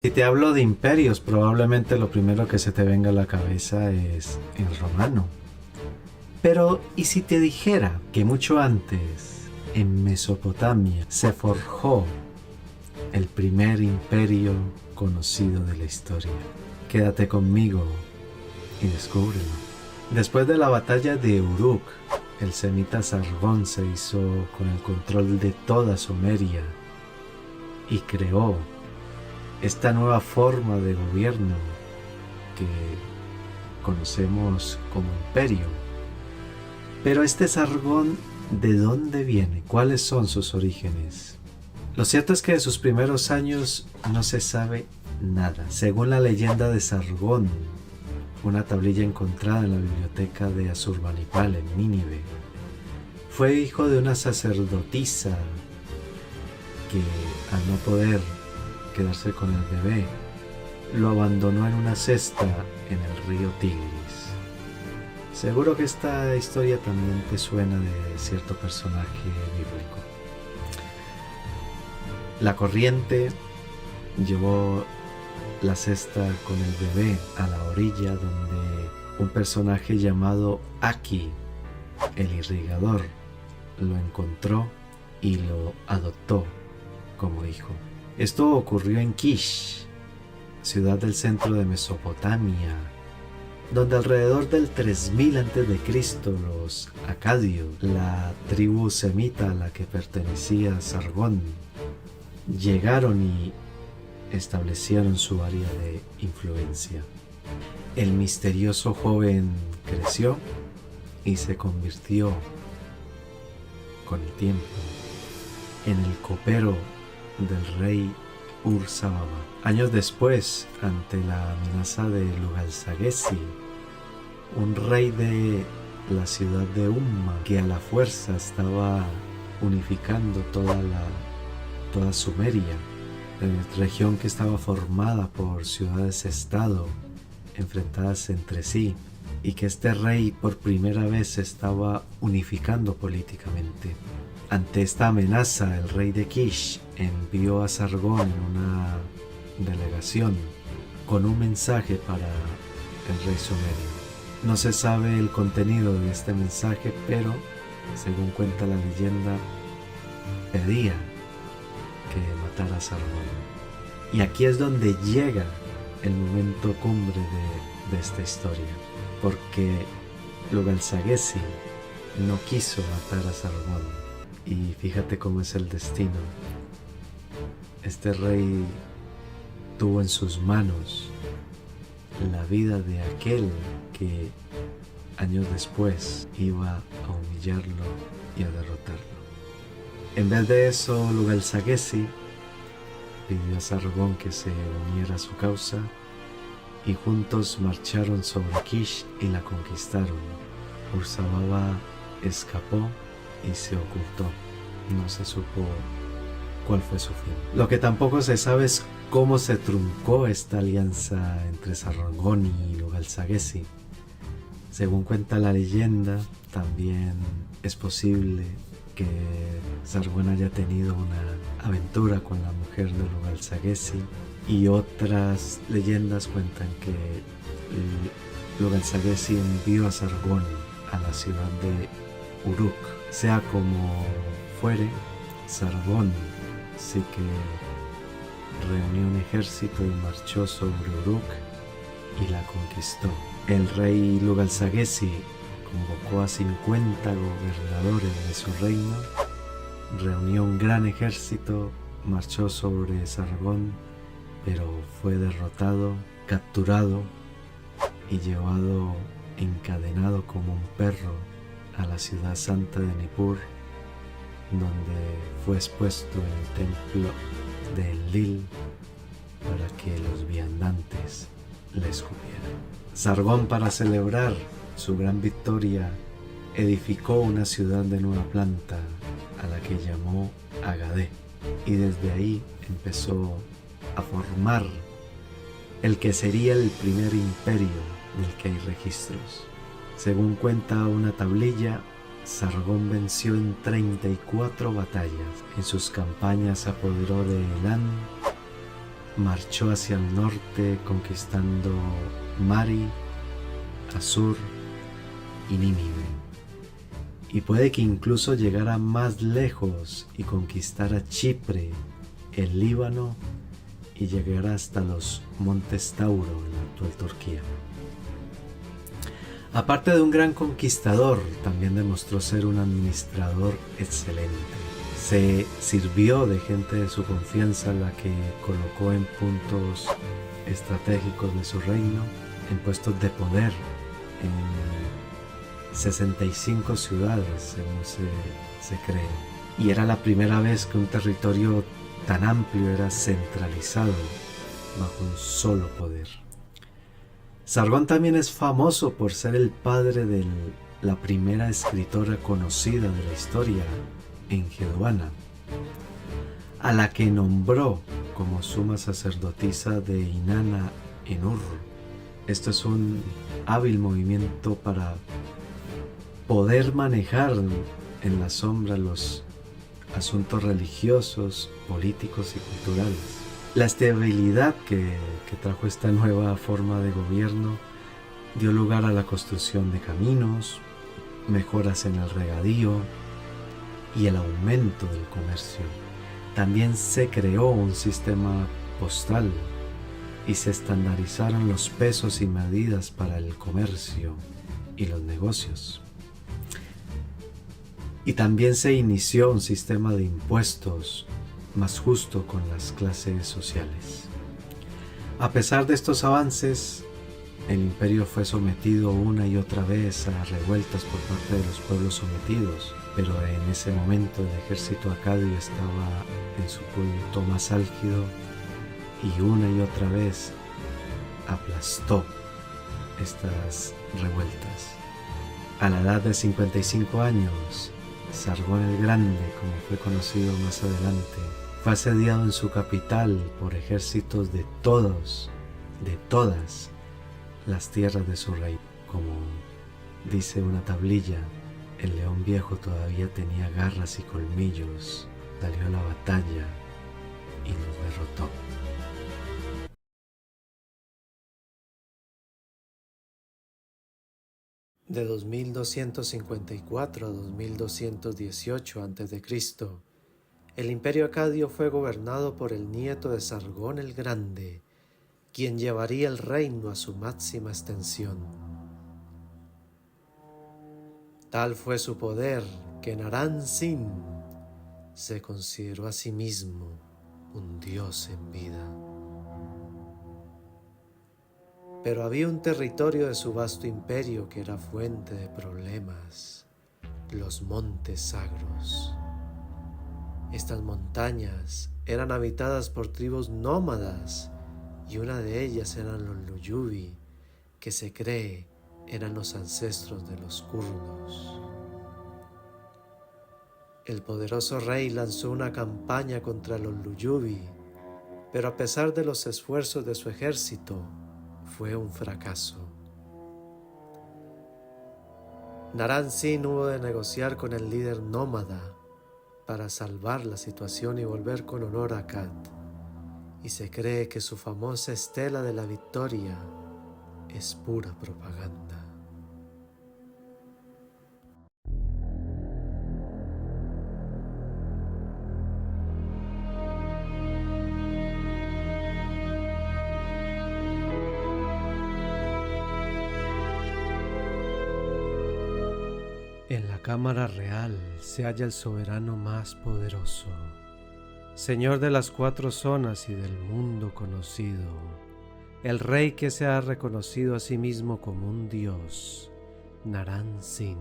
Si te hablo de imperios, probablemente lo primero que se te venga a la cabeza es el romano. Pero, ¿y si te dijera que mucho antes, en Mesopotamia, se forjó el primer imperio conocido de la historia? Quédate conmigo y descúbrelo. Después de la batalla de Uruk, el semita Sargón se hizo con el control de toda Sumeria y creó esta nueva forma de gobierno que conocemos como imperio. Pero este Sargón, ¿de dónde viene? ¿Cuáles son sus orígenes? Lo cierto es que de sus primeros años no se sabe nada. Según la leyenda de Sargón, una tablilla encontrada en la biblioteca de Asurbanipal en Nínive, fue hijo de una sacerdotisa que, al no poder quedarse con el bebé, lo abandonó en una cesta en el río Tigris. Seguro que esta historia también te suena de cierto personaje bíblico. La corriente llevó la cesta con el bebé a la orilla donde un personaje llamado Aki, el irrigador, lo encontró y lo adoptó como hijo. Esto ocurrió en Kish, ciudad del centro de Mesopotamia, donde alrededor del 3000 a.C. los acadios, la tribu semita a la que pertenecía Sargón, llegaron y establecieron su área de influencia. El misterioso joven creció y se convirtió, con el tiempo, en el copero del rey Ur-Zababa. Años después, ante la amenaza de Lugal-Saggesi, un rey de la ciudad de Umma, que a la fuerza estaba unificando toda Sumeria, región que estaba formada por ciudades-estado enfrentadas entre sí, y que este rey por primera vez estaba unificando políticamente. Ante esta amenaza, el rey de Kish envió a Sargón en una delegación con un mensaje para el rey sumerio. No se sabe el contenido de este mensaje, pero, según cuenta la leyenda, pedía que matara a Sargón. Y aquí es donde llega el momento cumbre de esta historia, porque Lugal-Saggesi no quiso matar a Sargón. Y fíjate cómo es el destino. Este rey tuvo en sus manos la vida de aquel que años después iba a humillarlo y a derrotarlo. En vez de eso, Lugal-Saggesi pidió a Sargón que se uniera a su causa y juntos marcharon sobre Kish y la conquistaron. Ur-Zababa escapó y se ocultó. No se supo cuál fue su fin. Lo que tampoco se sabe es cómo se truncó esta alianza entre Sargón y Lugal-Saggesi. Según cuenta la leyenda, también es posible que Sargón haya tenido una aventura con la mujer de Lugal-Saggesi, y otras leyendas cuentan que Lugal-Saggesi envió a Sargón a la ciudad de Uruk. Sea como fuere, Sargón sí que reunió un ejército y marchó sobre Uruk y la conquistó. El rey Lugal-Saggesi convocó a 50 gobernadores de su reino, reunió un gran ejército, marchó sobre Sargón, pero fue derrotado, capturado y llevado encadenado como un perro a la ciudad santa de Nippur, donde fue expuesto en el templo de Enlil para que los viandantes le escupieran. Sargón, para celebrar su gran victoria, edificó una ciudad de nueva planta a la que llamó Agadé, y desde ahí empezó a formar el que sería el primer imperio del que hay registros. Según cuenta una tablilla, Sargón venció en 34 batallas. En sus campañas se apoderó de Elán, marchó hacia el norte conquistando Mari, Asur y Nínive. Y puede que incluso llegara más lejos y conquistara Chipre, el Líbano y llegara hasta los montes Tauro en la actual Turquía. Aparte de un gran conquistador, también demostró ser un administrador excelente. Se sirvió de gente de su confianza, la que colocó en puntos estratégicos de su reino, en puestos de poder, en 65 ciudades, según se cree. Y era la primera vez que un territorio tan amplio era centralizado bajo un solo poder. Sargón también es famoso por ser el padre de la primera escritora conocida de la historia, Enheduanna, a la que nombró como suma sacerdotisa de Inanna Enur. Esto es un hábil movimiento para poder manejar en la sombra los asuntos religiosos, políticos y culturales. La estabilidad que trajo esta nueva forma de gobierno dio lugar a la construcción de caminos, mejoras en el regadío y el aumento del comercio. También se creó un sistema postal y se estandarizaron los pesos y medidas para el comercio y los negocios. Y también se inició un sistema de impuestos más justo con las clases sociales. A pesar de estos avances, el imperio fue sometido una y otra vez a revueltas por parte de los pueblos sometidos, pero en ese momento el ejército acadio estaba en su punto más álgido y una y otra vez aplastó estas revueltas. A la edad de 55 años, Sargón el Grande, como fue conocido más adelante, fue asediado en su capital por ejércitos de todas las tierras de su rey. Como dice una tablilla, el león viejo todavía tenía garras y colmillos, salió a la batalla y los derrotó. De 2254 a 2218 a.C., el imperio acadio fue gobernado por el nieto de Sargón el Grande, quien llevaría el reino a su máxima extensión. Tal fue su poder que Naram-Sin se consideró a sí mismo un dios en vida. Pero había un territorio de su vasto imperio que era fuente de problemas: los montes sagros. Estas montañas eran habitadas por tribus nómadas y una de ellas eran los Luyubi, que se cree eran los ancestros de los kurdos. El poderoso rey lanzó una campaña contra los Luyubi, pero a pesar de los esfuerzos de su ejército, fue un fracaso. Naram-Sin hubo de negociar con el líder nómada para salvar la situación y volver con honor a Akkad, y se cree que su famosa estela de la victoria es pura propaganda. En la Cámara Real se halla el soberano más poderoso, señor de las 4 zonas y del mundo conocido, el rey que se ha reconocido a sí mismo como un dios, Naram-Sin.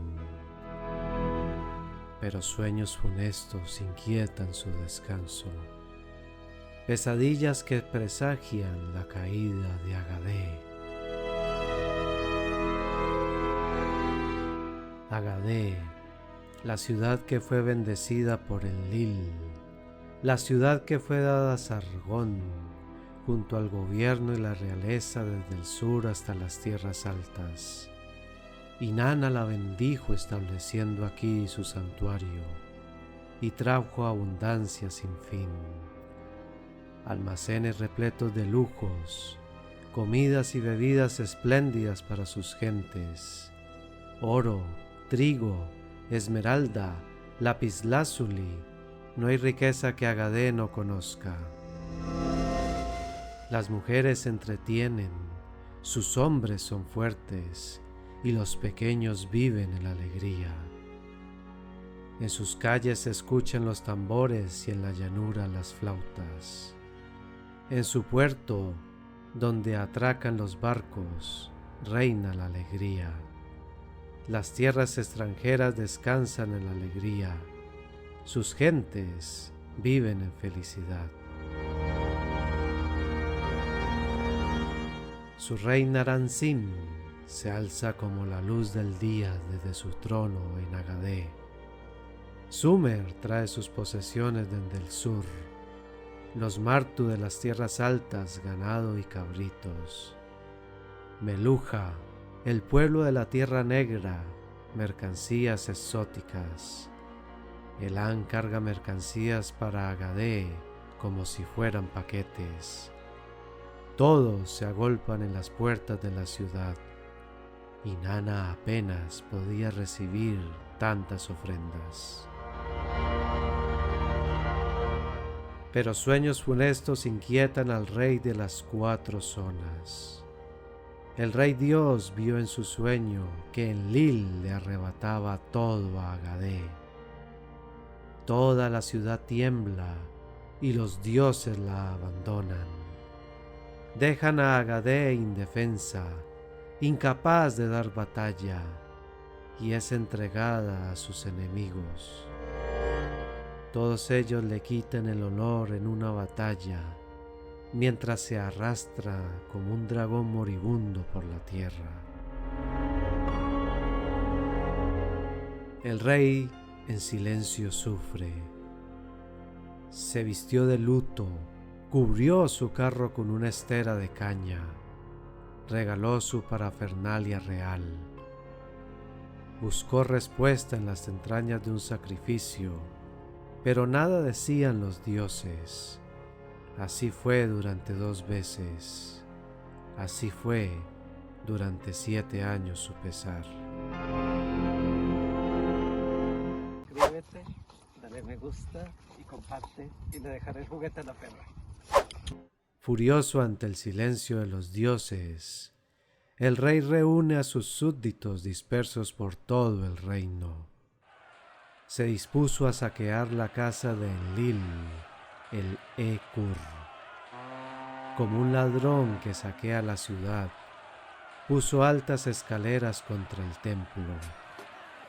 Pero sueños funestos inquietan su descanso, pesadillas que presagian la caída de Agadé. Agadé, la ciudad que fue bendecida por el Lil, la ciudad que fue dada a Sargón, junto al gobierno y la realeza desde el sur hasta las tierras altas. Inanna la bendijo estableciendo aquí su santuario, y trajo abundancia sin fin. almacenes repletos de lujos, comidas y bebidas espléndidas para sus gentes, oro, trigo, esmeralda, lapislázuli, no hay riqueza que Agadé no conozca. Las mujeres se entretienen, sus hombres son fuertes, y los pequeños viven en alegría. En sus calles se escuchan los tambores y en la llanura las flautas. En su puerto, donde atracan los barcos, reina la alegría. Las tierras extranjeras descansan en la alegría. Sus gentes viven en felicidad. Su rey Naram-Sin se alza como la luz del día desde su trono en Agadé. Sumer trae sus posesiones desde el sur, los Martu de las tierras altas, ganado y cabritos. Meluja, el pueblo de la tierra negra, mercancías exóticas. Elán carga mercancías para Agadé como si fueran paquetes. Todos se agolpan en las puertas de la ciudad, y Nana apenas podía recibir tantas ofrendas. Pero sueños funestos inquietan al rey de las cuatro zonas. El rey Dios vio en su sueño que Enlil le arrebataba todo a Agadé. Toda la ciudad tiembla y los dioses la abandonan. Dejan a Agadé indefensa, incapaz de dar batalla, y es entregada a sus enemigos. Todos ellos le quitan el honor en una batalla, mientras se arrastra como un dragón moribundo por la tierra. El rey en silencio sufre. Se vistió de luto, cubrió su carro con una estera de caña, regaló su parafernalia real. Buscó respuesta en las entrañas de un sacrificio, pero nada decían los dioses. Así fue durante 2 veces. Así fue durante 7 años su pesar. Suscríbete, dale me gusta y comparte y le dejaré el juguete a la perra. Furioso ante el silencio de los dioses, el rey reúne a sus súbditos dispersos por todo el reino. Se dispuso a saquear la casa de Enlil, el Ekur. Como un ladrón que saquea la ciudad, puso altas escaleras contra el templo.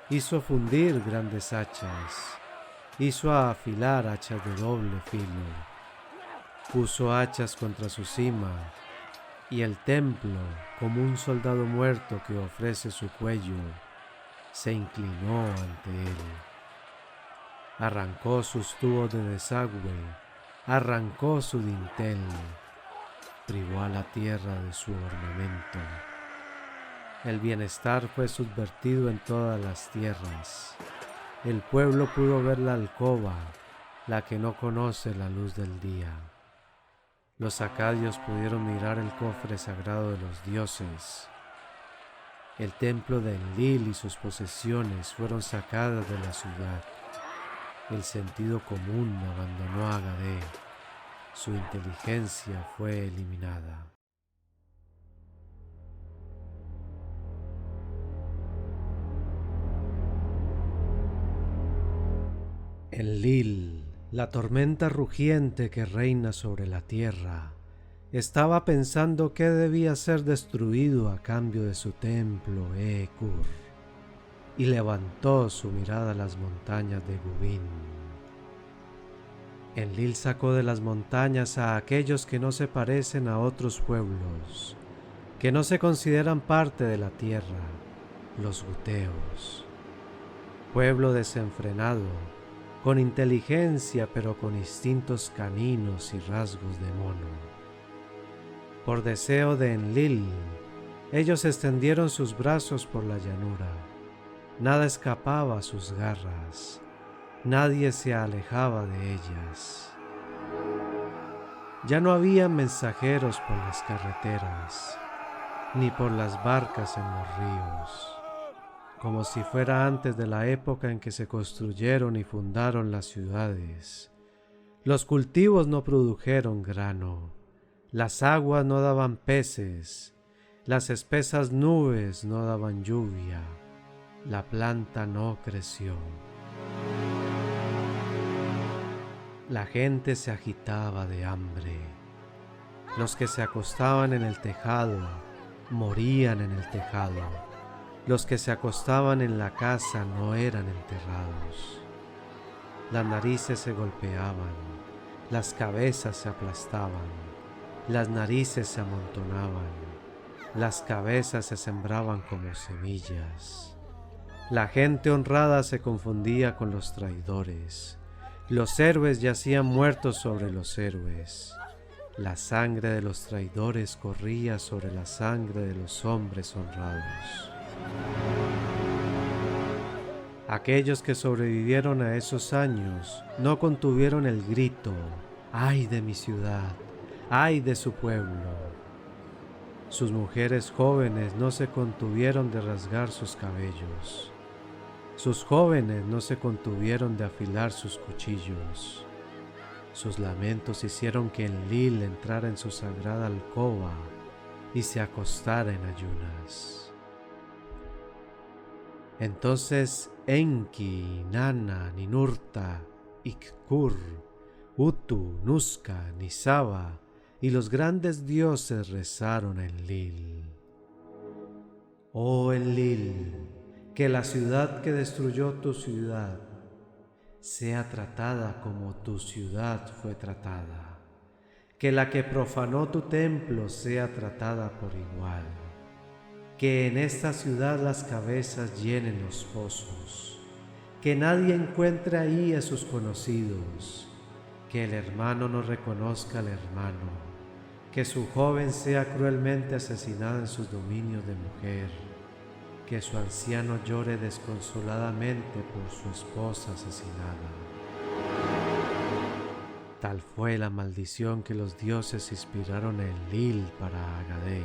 Hizo fundir grandes hachas, hizo afilar hachas de doble filo, puso hachas contra su cima, y el templo, como un soldado muerto que ofrece su cuello, se inclinó ante él. Arrancó sus tubos de desagüe, arrancó su dintel, privó a la tierra de su ornamento. El bienestar fue subvertido en todas las tierras. El pueblo pudo ver la alcoba, la que no conoce la luz del día. Los acadios pudieron mirar el cofre sagrado de los dioses. El templo de Enlil y sus posesiones fueron sacadas de la ciudad. El sentido común abandonó a Agadé. Su inteligencia fue eliminada. Enlil, la tormenta rugiente que reina sobre la tierra, estaba pensando qué debía ser destruido a cambio de su templo Ekur, y levantó su mirada a las montañas de Gubin. Enlil sacó de las montañas a aquellos que no se parecen a otros pueblos, que no se consideran parte de la tierra, los guteos. Pueblo desenfrenado, con inteligencia pero con instintos caninos y rasgos de mono. Por deseo de Enlil, ellos extendieron sus brazos por la llanura. Nada escapaba a sus garras, nadie se alejaba de ellas. Ya no había mensajeros por las carreteras, ni por las barcas en los ríos, como si fuera antes de la época en que se construyeron y fundaron las ciudades. Los cultivos no produjeron grano, las aguas no daban peces, las espesas nubes no daban lluvia, la planta no creció. La gente se agitaba de hambre. Los que se acostaban en el tejado morían en el tejado. Los que se acostaban en la casa no eran enterrados. Las narices se golpeaban, las cabezas se aplastaban, las narices se amontonaban, las cabezas se sembraban como semillas. La gente honrada se confundía con los traidores. Los héroes yacían muertos sobre los héroes. La sangre de los traidores corría sobre la sangre de los hombres honrados. Aquellos que sobrevivieron a esos años no contuvieron el grito: ¡ay de mi ciudad! ¡Ay de su pueblo! Sus mujeres jóvenes no se contuvieron de rasgar sus cabellos. Sus jóvenes no se contuvieron de afilar sus cuchillos. Sus lamentos hicieron que Enlil entrara en su sagrada alcoba y se acostara en ayunas. Entonces Enki, Nana, Ninurta, Ikkur, Utu, Nuska, Nisaba y los grandes dioses rezaron a Enlil. Oh Enlil, que la ciudad que destruyó tu ciudad sea tratada como tu ciudad fue tratada. Que la que profanó tu templo sea tratada por igual. Que en esta ciudad las cabezas llenen los pozos. Que nadie encuentre ahí a sus conocidos. Que el hermano no reconozca al hermano. Que su joven sea cruelmente asesinada en sus dominios de mujer. Que su anciano llore desconsoladamente por su esposa asesinada. Tal fue la maldición que los dioses inspiraron a Enlil para Agade.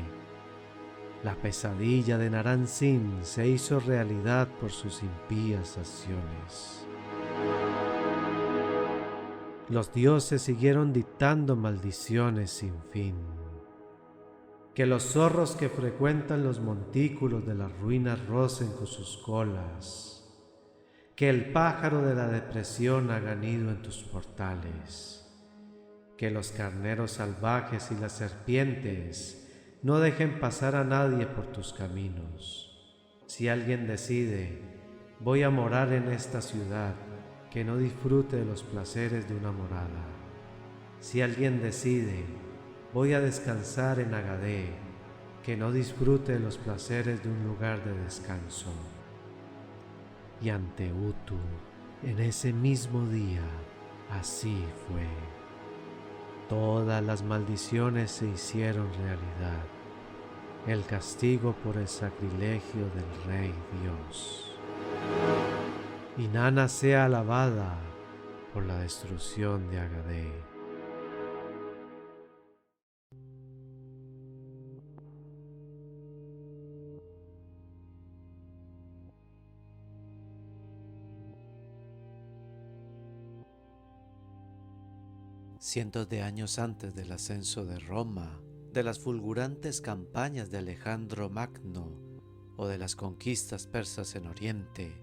La pesadilla de Naram-Sin se hizo realidad por sus impías acciones. Los dioses siguieron dictando maldiciones sin fin. Que los zorros que frecuentan los montículos de las ruinas rocen con sus colas. Que el pájaro de la depresión haga nido en tus portales. Que los carneros salvajes y las serpientes no dejen pasar a nadie por tus caminos. Si alguien decide, voy a morar en esta ciudad, que no disfrute de los placeres de una morada. Si alguien decide, voy a descansar en Agade, que no disfrute de los placeres de un lugar de descanso. Y ante Utu, en ese mismo día, así fue. Todas las maldiciones se hicieron realidad. El castigo por el sacrilegio del Rey Dios. Y Nana sea alabada por la destrucción de Agade. Cientos de años antes del ascenso de Roma, de las fulgurantes campañas de Alejandro Magno o de las conquistas persas en Oriente,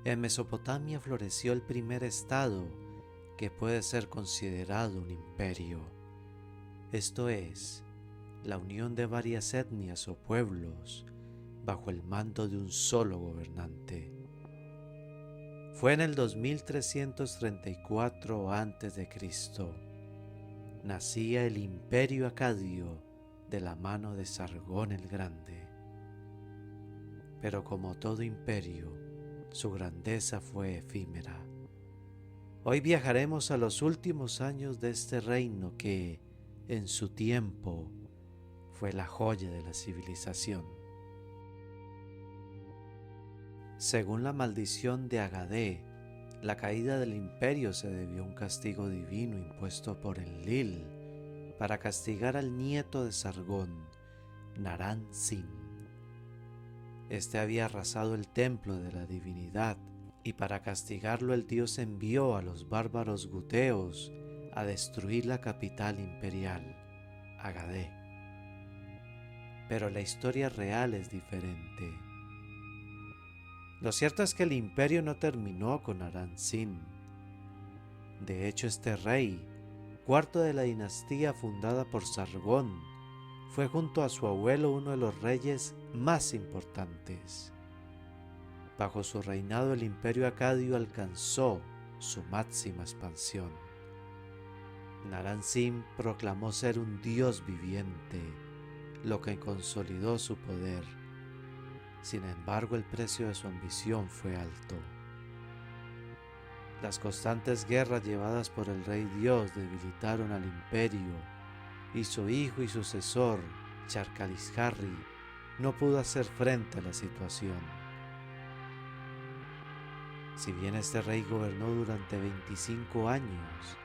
en Mesopotamia floreció el primer estado que puede ser considerado un imperio. Esto es, la unión de varias etnias o pueblos bajo el mando de un solo gobernante. Fue en el 2334 a.C. Nacía el Imperio Acadio de la mano de Sargón el Grande. Pero como todo imperio, su grandeza fue efímera. Hoy viajaremos a los últimos años de este reino que, en su tiempo, fue la joya de la civilización. Según la maldición de Agade, la caída del imperio se debió a un castigo divino impuesto por Enlil, para castigar al nieto de Sargón, Naram-Sin. Este había arrasado el templo de la divinidad, y para castigarlo el dios envió a los bárbaros guteos a destruir la capital imperial, Agadé. Pero la historia real es diferente. Lo cierto es que el imperio no terminó con Naram-Sin. De hecho, este rey, cuarto de la dinastía fundada por Sargón, fue junto a su abuelo uno de los reyes más importantes. Bajo su reinado el imperio acadio alcanzó su máxima expansión. Naram-Sin proclamó ser un dios viviente, lo que consolidó su poder. Sin embargo, el precio de su ambición fue alto. Las constantes guerras llevadas por el rey dios debilitaron al imperio, y su hijo y sucesor, Charkalisharri, no pudo hacer frente a la situación. Si bien este rey gobernó durante 25 años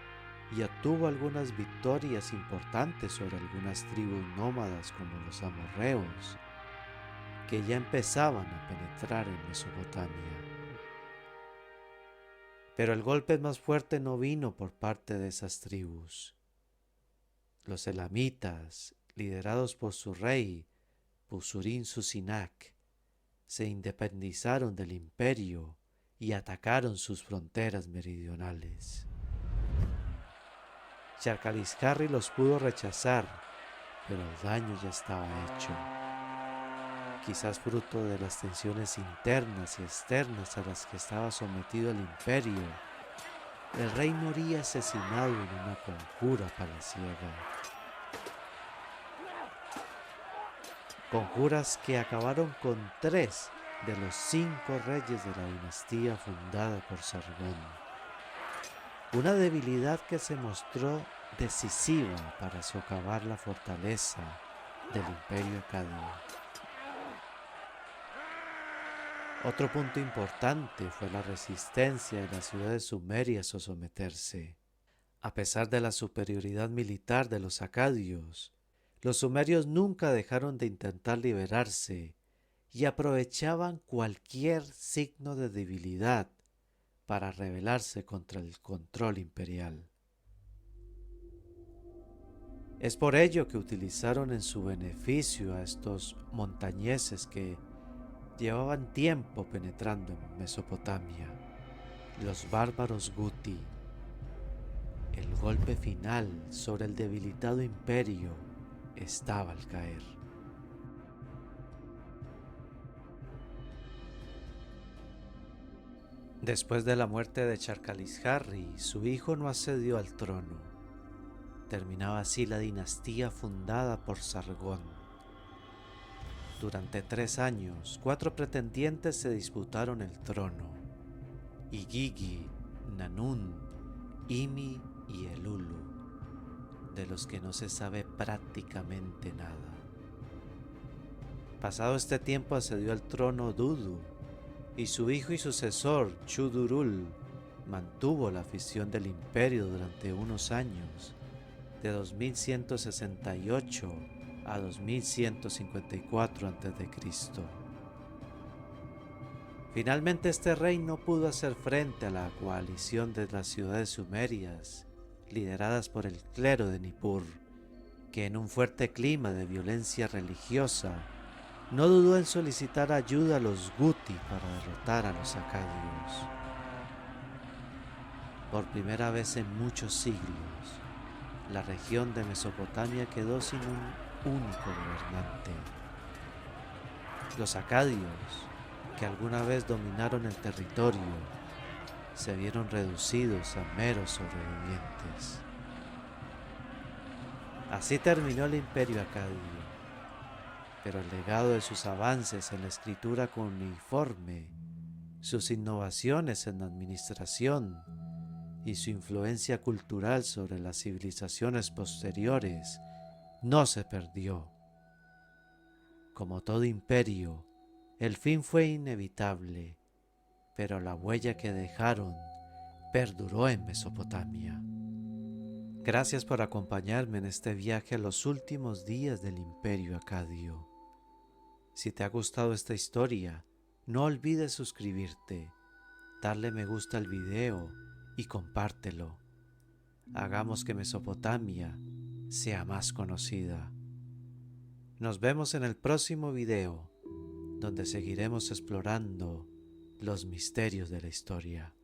y obtuvo algunas victorias importantes sobre algunas tribus nómadas como los amorreos, que ya empezaban a penetrar en Mesopotamia. Pero el golpe más fuerte no vino por parte de esas tribus. Los elamitas, liderados por su rey, Pusurin-Susinak, se independizaron del imperio y atacaron sus fronteras meridionales. Charkalisharri los pudo rechazar, pero el daño ya estaba hecho. Quizás fruto de las tensiones internas y externas a las que estaba sometido el imperio, el rey moría asesinado en una conjura palaciega. Conjuras que acabaron con 3 de los 5 reyes de la dinastía fundada por Sargón. Una debilidad que se mostró decisiva para socavar la fortaleza del imperio acadio. Otro punto importante fue la resistencia de las ciudades sumerias a someterse. A pesar de la superioridad militar de los acadios, los sumerios nunca dejaron de intentar liberarse y aprovechaban cualquier signo de debilidad para rebelarse contra el control imperial. Es por ello que utilizaron en su beneficio a estos montañeses que llevaban tiempo penetrando en Mesopotamia, los bárbaros Guti. El golpe final sobre el debilitado imperio estaba al caer. Después de la muerte de Charkalisharri, su hijo no accedió al trono. Terminaba así la dinastía fundada por Sargón. Durante 3 años, 4 pretendientes se disputaron el trono: Igigi, Nanún, Imi y Elulu, de los que no se sabe prácticamente nada. Pasado este tiempo accedió al trono Dudu, y su hijo y sucesor, Chudurul, mantuvo la afición del imperio durante unos años, de 2168 a 2154 a.C. Finalmente este rey no pudo hacer frente a la coalición de las ciudades sumerias, lideradas por el clero de Nippur, que en un fuerte clima de violencia religiosa no dudó en solicitar ayuda a los Guti para derrotar a los acadios. Por primera vez en muchos siglos, la región de Mesopotamia quedó sin un único gobernante. Los acadios, que alguna vez dominaron el territorio, se vieron reducidos a meros sobrevivientes. Así terminó el imperio acadio, pero el legado de sus avances en la escritura cuneiforme, sus innovaciones en la administración y su influencia cultural sobre las civilizaciones posteriores no se perdió. Como todo imperio, el fin fue inevitable, pero la huella que dejaron perduró en Mesopotamia. Gracias por acompañarme en este viaje a los últimos días del Imperio Acadio. Si te ha gustado esta historia, no olvides suscribirte, darle me gusta al video y compártelo. Hagamos que Mesopotamia sea más conocida. Nos vemos en el próximo video, donde seguiremos explorando los misterios de la historia.